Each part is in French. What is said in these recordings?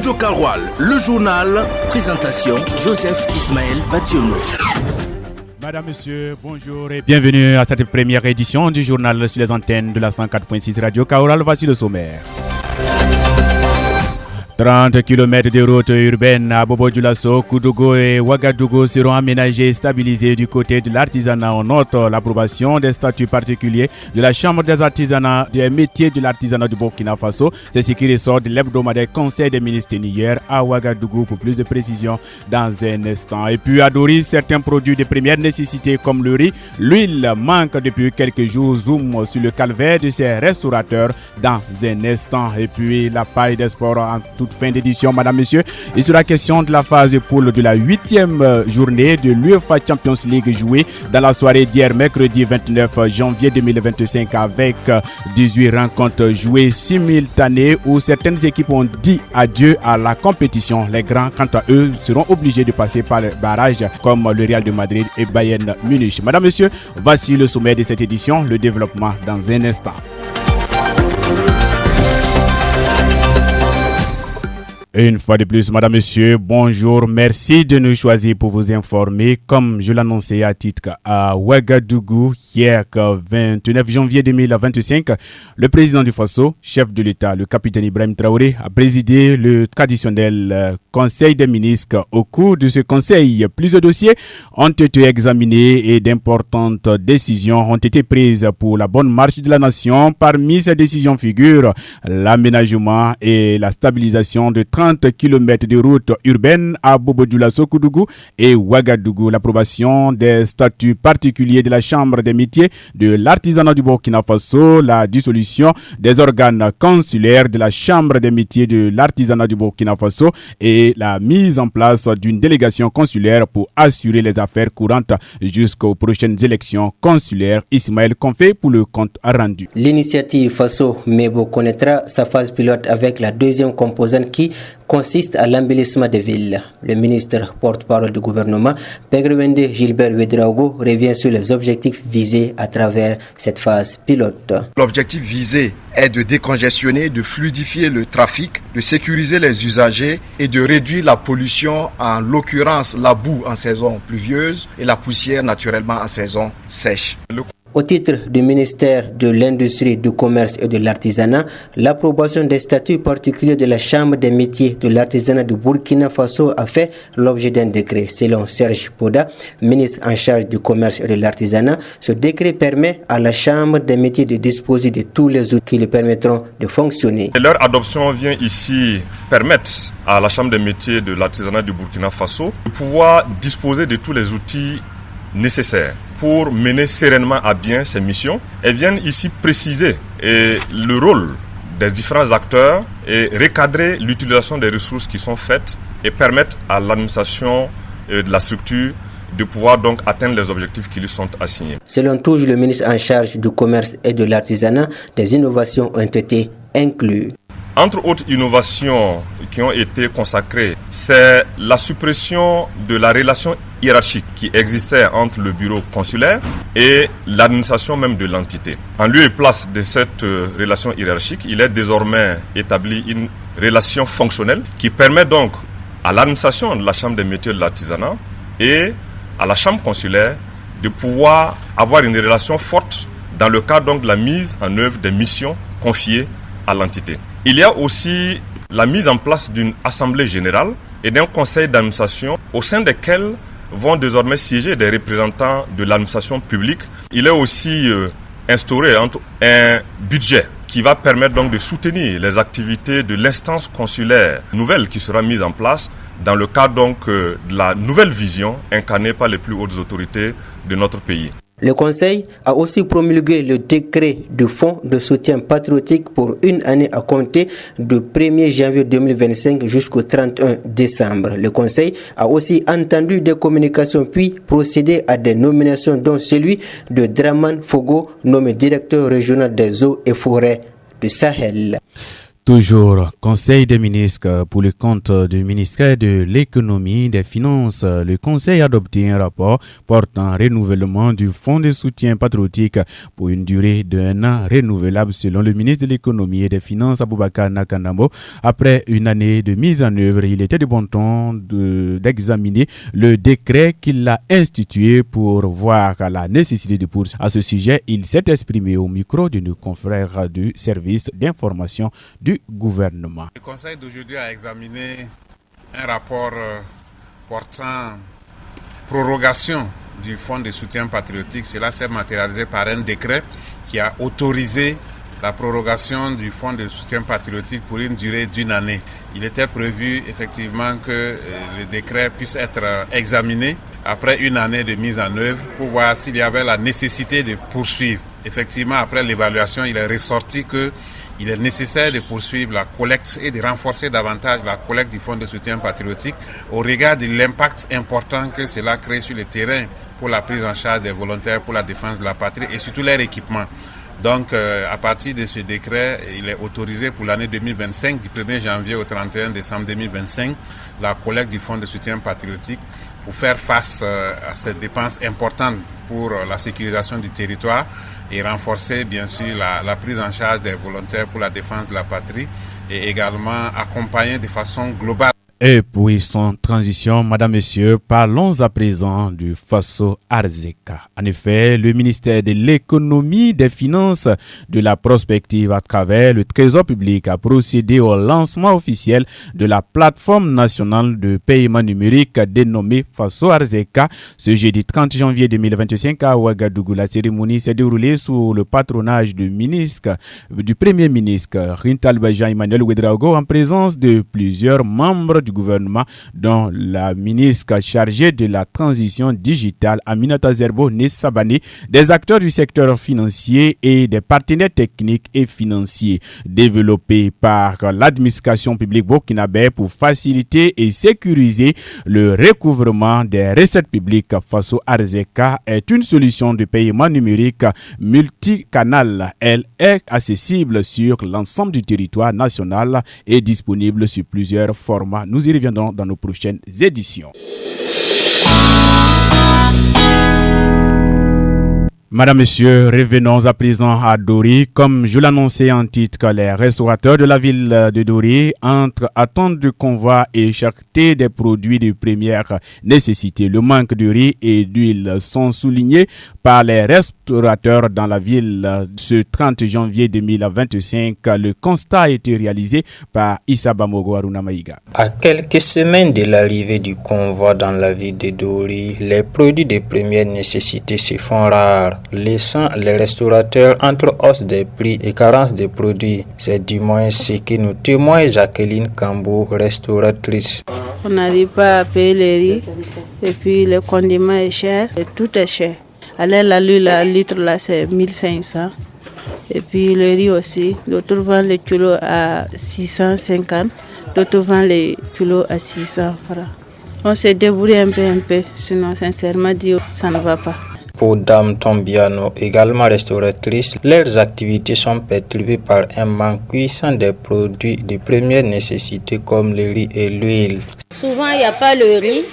Radio Karoual, le journal. Présentation Joseph Ismaël Bationo. Madame, Monsieur, bonjour et bienvenue à cette première édition du journal sur les antennes de la 104.6 Radio Karoual. Voici le sommaire. 30 km de route urbaine à Bobo-Dioulasso, Koudougou et Ouagadougou seront aménagés et stabilisés du côté de l'artisanat. On note l'approbation des statuts particuliers de la Chambre des artisanats des métiers de l'artisanat du Burkina Faso. C'est ce qui ressort de l'hebdomadaire Conseil des ministres hier à Ouagadougou. Pour plus de précision dans un instant. Et puis à Dori, certains produits de première nécessité comme le riz, l'huile manquent depuis quelques jours. Zoom sur le calvaire de ces restaurateurs dans un instant. Et puis la paille des sports en toute fin d'édition, madame, monsieur. Il sera question de la phase poule de la 8e journée de l'UEFA Champions League jouée dans la soirée d'hier, mercredi 29 janvier 2025, avec 18 rencontres jouées simultanées où certaines équipes ont dit adieu à la compétition. Les grands, quant à eux, seront obligés de passer par le barrage comme le Real de Madrid et Bayern Munich. Madame, monsieur, voici le sommet de cette édition, le développement dans un instant. Une fois de plus, madame, monsieur, bonjour. Merci de nous choisir pour vous informer. Comme je l'annonçais à titre à Ouagadougou, hier, 29 janvier 2025, le président du Faso, chef de l'État, le capitaine Ibrahim Traoré, a présidé le traditionnel Conseil des ministres. Au cours de ce conseil, plusieurs dossiers ont été examinés et d'importantes décisions ont été prises pour la bonne marche de la nation. Parmi ces décisions figurent l'aménagement et la stabilisation de 30 km de route urbaine à Bobo-Dioulasso, Koudougou et Ouagadougou, l'approbation des statuts particuliers de la Chambre des métiers de l'artisanat du Burkina Faso, la dissolution des organes consulaires de la Chambre des métiers de l'artisanat du Burkina Faso et la mise en place d'une délégation consulaire pour assurer les affaires courantes jusqu'aux prochaines élections consulaires. Ismaël Confé pour le compte rendu. L'initiative Faso Mebo connaîtra sa phase pilote avec la deuxième composante qui consiste à l'embellissement des villes. Le ministre porte-parole du gouvernement, Pegrewende Gilbert Ouedraogo, revient sur les objectifs visés à travers cette phase pilote. L'objectif visé est de décongestionner, de fluidifier le trafic, de sécuriser les usagers et de réduire la pollution, en l'occurrence la boue en saison pluvieuse et la poussière naturellement en saison sèche. Au titre du ministère de l'Industrie, du Commerce et de l'Artisanat, l'approbation des statuts particuliers de la Chambre des métiers de l'artisanat du Burkina Faso a fait l'objet d'un décret. Selon Serge Poda, ministre en charge du Commerce et de l'Artisanat, ce décret permet à la Chambre des métiers de disposer de tous les outils qui lui permettront de fonctionner. Leur adoption vient ici permettre à la Chambre des métiers de l'artisanat du Burkina Faso de pouvoir disposer de tous les outils nécessaires pour mener sereinement à bien ses missions. Elles viennent ici préciser le rôle des différents acteurs et recadrer l'utilisation des ressources qui sont faites et permettre à l'administration de la structure de pouvoir donc atteindre les objectifs qui lui sont assignés. Selon toujours le ministre en charge du Commerce et de l'Artisanat, des innovations ont été incluses. Entre autres innovations qui ont été consacrées, c'est la suppression de la relation hiérarchique qui existait entre le bureau consulaire et l'administration même de l'entité. En lieu et place de cette relation hiérarchique, il est désormais établi une relation fonctionnelle qui permet donc à l'administration de la Chambre des métiers de l'artisanat et à la Chambre consulaire de pouvoir avoir une relation forte dans le cadre donc de la mise en œuvre des missions confiées à l'entité. Il y a aussi la mise en place d'une assemblée générale et d'un conseil d'administration au sein desquels vont désormais siéger des représentants de l'administration publique. Il est aussi instauré un budget qui va permettre donc de soutenir les activités de l'instance consulaire nouvelle qui sera mise en place dans le cadre donc de la nouvelle vision incarnée par les plus hautes autorités de notre pays. Le Conseil a aussi promulgué le décret de fonds de soutien patriotique pour une année à compter du 1er janvier 2025 jusqu'au 31 décembre. Le Conseil a aussi entendu des communications puis procédé à des nominations dont celui de Draman Fogo, nommé directeur régional des eaux et forêts du Sahel. Toujours, Conseil des ministres pour le compte du ministère de l'économie, des finances. Le Conseil a adopté un rapport portant renouvellement du fonds de soutien patriotique pour une durée d'1 an renouvelable selon le ministre de l'économie et des finances Aboubakar Nakandambo. Après une année de mise en œuvre, il était de bon ton d'examiner le décret qu'il a institué pour voir la nécessité de poursuivre. À ce sujet, il s'est exprimé au micro de nos confrères du service d'information du gouvernement. Le Conseil d'aujourd'hui a examiné un rapport portant prorogation du fonds de soutien patriotique. Cela s'est matérialisé par un décret qui a autorisé la prorogation du fonds de soutien patriotique pour une durée d'1 année. Il était prévu effectivement que le décret puisse être examiné après 1 année de mise en œuvre pour voir s'il y avait la nécessité de poursuivre. Effectivement, après l'évaluation, il est ressorti qu'il est nécessaire de poursuivre la collecte et de renforcer davantage la collecte du fonds de soutien patriotique au regard de l'impact important que cela crée sur le terrain pour la prise en charge des volontaires pour la défense de la patrie et surtout leur équipement. Donc, à partir de ce décret, il est autorisé pour l'année 2025, du 1er janvier au 31 décembre 2025, la collecte du fonds de soutien patriotique pour faire face à cette dépense importante pour la sécurisation du territoire et renforcer bien sûr la prise en charge des volontaires pour la défense de la patrie et également accompagner de façon globale. Et puis son transition, Madame, Messieurs, parlons à présent du Faso Arzeka. En effet, le ministère de l'économie, des finances, de la prospective à travers le Trésor public a procédé au lancement officiel de la plateforme nationale de paiement numérique dénommée Faso Arzeka ce jeudi 30 janvier 2025 à Ouagadougou. La cérémonie s'est déroulée sous le patronage du Premier ministre Rintalba Jean-Emmanuel Ouedraogo en présence de plusieurs membres du gouvernement, dont la ministre chargée de la transition digitale Aminata Zerbo Nessabani, des acteurs du secteur financier et des partenaires techniques et financiers, développés par l'administration publique burkinabé pour faciliter et sécuriser le recouvrement des recettes publiques. Faso Arzeka est une solution de paiement numérique multicanal. Elle est accessible sur l'ensemble du territoire national et disponible sur plusieurs formats. Nous y reviendrons dans nos prochaines éditions. Madame, Messieurs, revenons à présent à Dori. Comme je l'annonçais en titre, les restaurateurs de la ville de Dori entrent à attendre de convoi et cherté des produits de première nécessité. Le manque de riz et d'huile sont soulignés par les restaurateurs dans la ville. Ce 30 janvier 2025, le constat a été réalisé par Issa Bamogo Aruna Maïga. À quelques semaines de l'arrivée du convoi dans la ville de Dori, les produits de première nécessité se font rares, laissant les restaurateurs entre hausse des prix et carence de produits. C'est du moins ce que nous témoigne Jacqueline Cambo, restauratrice. On n'arrive pas à payer les riz et puis le condiment est cher et tout est cher. Alors la litre là c'est 1500 et puis le riz aussi. D'autres vendent le kilo à 650, d'autres vendent le kilo à 600 francs. On se débrouille un peu, sinon sincèrement dit ça ne va pas. Pour Dame Tombiano, également restauratrice, leurs activités sont perturbées par un manque cuissant des produits de première nécessité comme le riz et l'huile. Souvent, il n'y a pas le riz,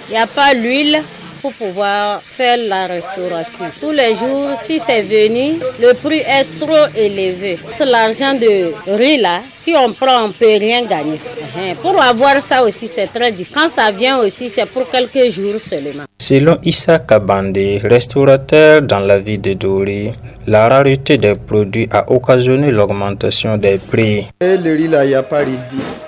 il n'y a pas l'huile pour pouvoir faire la restauration. Tous les jours, si c'est venu, le prix est trop élevé. L'argent de riz là, si on prend, on ne peut rien gagner. Pour avoir ça aussi, c'est très difficile. Quand ça vient aussi, c'est pour quelques jours seulement. Selon Issa Kabande, restaurateur dans la ville de Dori, la rareté des produits a occasionné l'augmentation des prix. Et le riz là, il n'y a pas riz.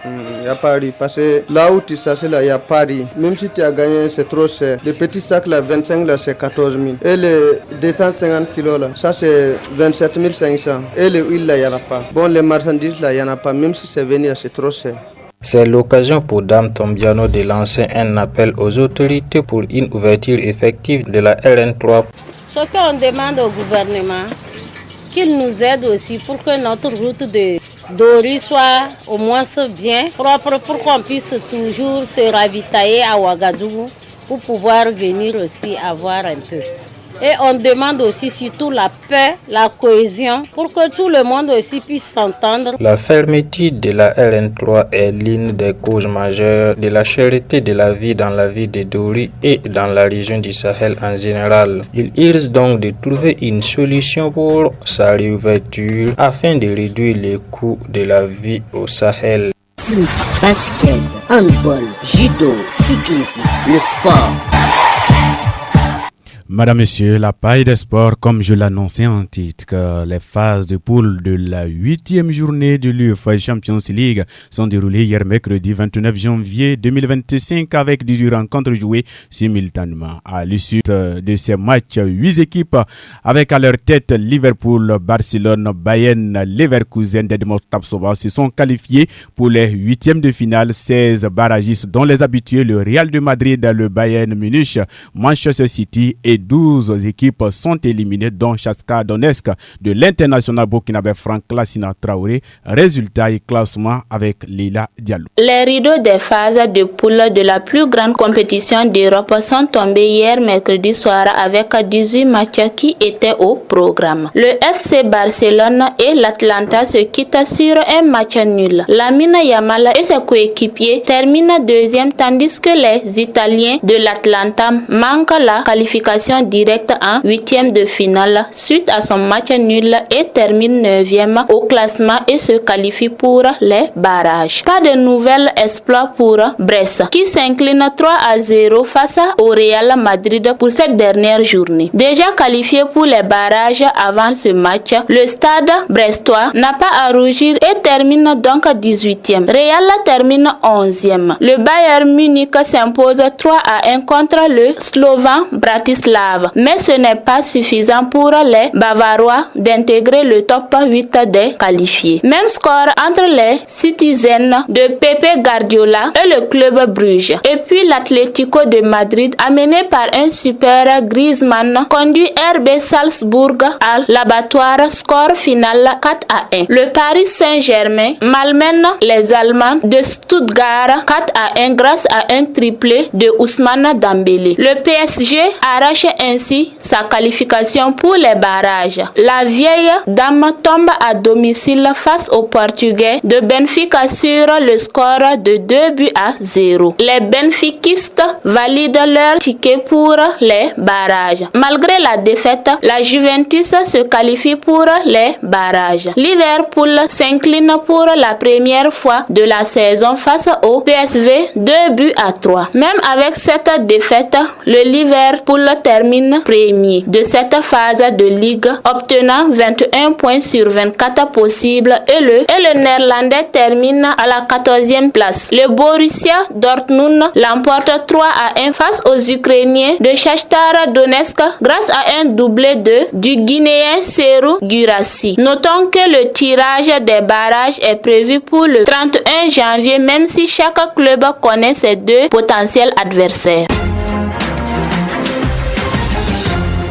Il n'y a pas riz. Parce que là où tu s'assieds là, il n'y a pas riz. Même si tu as gagné, c'est trop cher. Le petit sac là, 25 là, c'est 14 000. Et les 250 kilos là, ça c'est 27 500. Et l'huile là, il n'y en a pas. Bon, les marchandises là, il n'y en a pas. Même si c'est venu, c'est trop cher. C'est l'occasion pour Dame Tombiano de lancer un appel aux autorités pour une ouverture effective de la RN3. Ce qu'on demande au gouvernement, qu'il nous aide aussi pour que notre route de Dori soit au moins bien propre pour qu'on puisse toujours se ravitailler à Ouagadougou pour pouvoir venir aussi avoir un peu. Et on demande aussi surtout la paix, la cohésion, pour que tout le monde aussi puisse s'entendre. La fermeture de la RN3 est l'une des causes majeures de la cherté de la vie dans la ville de Dori et dans la région du Sahel en général. Il urge donc de trouver une solution pour sa réouverture afin de réduire les coûts de la vie au Sahel. Foot, basket, handball, judo, cyclisme, le sport. Madame, Messieurs, la paille des sports, comme je l'annonçais en titre, que les phases de poule de la 8e journée de l'UEFA Champions League sont déroulées hier mercredi 29 janvier 2025 avec 18 rencontres jouées simultanément. À l'issue de ces matchs, 8 équipes avec à leur tête Liverpool, Barcelone, Bayern, Leverkusen, Dortmund, Tapsoba se sont qualifiées pour les 8e de finale. 16 barragistes dont les habitués, le Real de Madrid, le Bayern Munich, Manchester City et 12 équipes sont éliminées, dont Shakhtar Donetsk de l'international burkinabé Franck Lassina Traoré. Résultat et classement avec Lila Diallo. Les rideaux des phases de poule de la plus grande compétition d'Europe sont tombés hier mercredi soir avec 18 matchs qui étaient au programme. Le FC Barcelone et l'Atlanta se quittent sur un match nul. Lamine Yamal et ses coéquipiers terminent deuxième tandis que les Italiens de l'Atlanta manquent la qualification directe en 8e de finale suite à son match nul et termine 9e au classement et se qualifie pour les barrages. Pas de nouvel exploit pour Brest qui s'incline 3-0 face au Real Madrid pour cette dernière journée. Déjà qualifié pour les barrages avant ce match, le stade brestois n'a pas à rougir et termine donc 18e. Real termine 11e. Le Bayern Munich s'impose 3-1 contre le Slovan Bratislava. Mais ce n'est pas suffisant pour les Bavarois d'intégrer le top 8 des qualifiés. Même score entre les Citizens de Pepe Guardiola et le club Bruges. Et puis l'Atlético de Madrid, amené par un super Griezmann, conduit RB Salzbourg à l'abattoir, score final 4-1. Le Paris Saint-Germain malmène les Allemands de Stuttgart 4-1 grâce à un triplé de Ousmane Dembélé. Le PSG arrache ainsi sa qualification pour les barrages. La vieille dame tombe à domicile face aux Portugais de Benfica sur le score de 2-0. Les benfiquistes valident leur ticket pour les barrages. Malgré la défaite, la Juventus se qualifie pour les barrages. Liverpool s'incline pour la première fois de la saison face au PSV 2-3. Même avec cette défaite, le Liverpool termine premier de cette phase de ligue, obtenant 21 points sur 24 possibles et le Néerlandais termine à la 14e place. Le Borussia Dortmund l'emporte 3-1 face aux Ukrainiens de Shakhtar Donetsk grâce à un doublé du Guinéen Serhou Guirassy. Notons que le tirage des barrages est prévu pour le 31 janvier, même si chaque club connaît ses deux potentiels adversaires.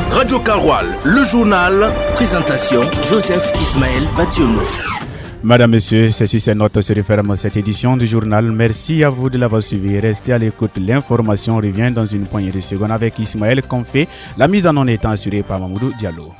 Radio Karoual, le journal. Présentation Joseph Ismaël Bationo. Madame, Messieurs, ceci c'est notre se referme à cette édition du journal. Merci à vous de l'avoir suivi. Restez à l'écoute. L'information revient dans une poignée de secondes avec Ismaël Konfé. La mise en onde étant assurée par Mamoudou Diallo.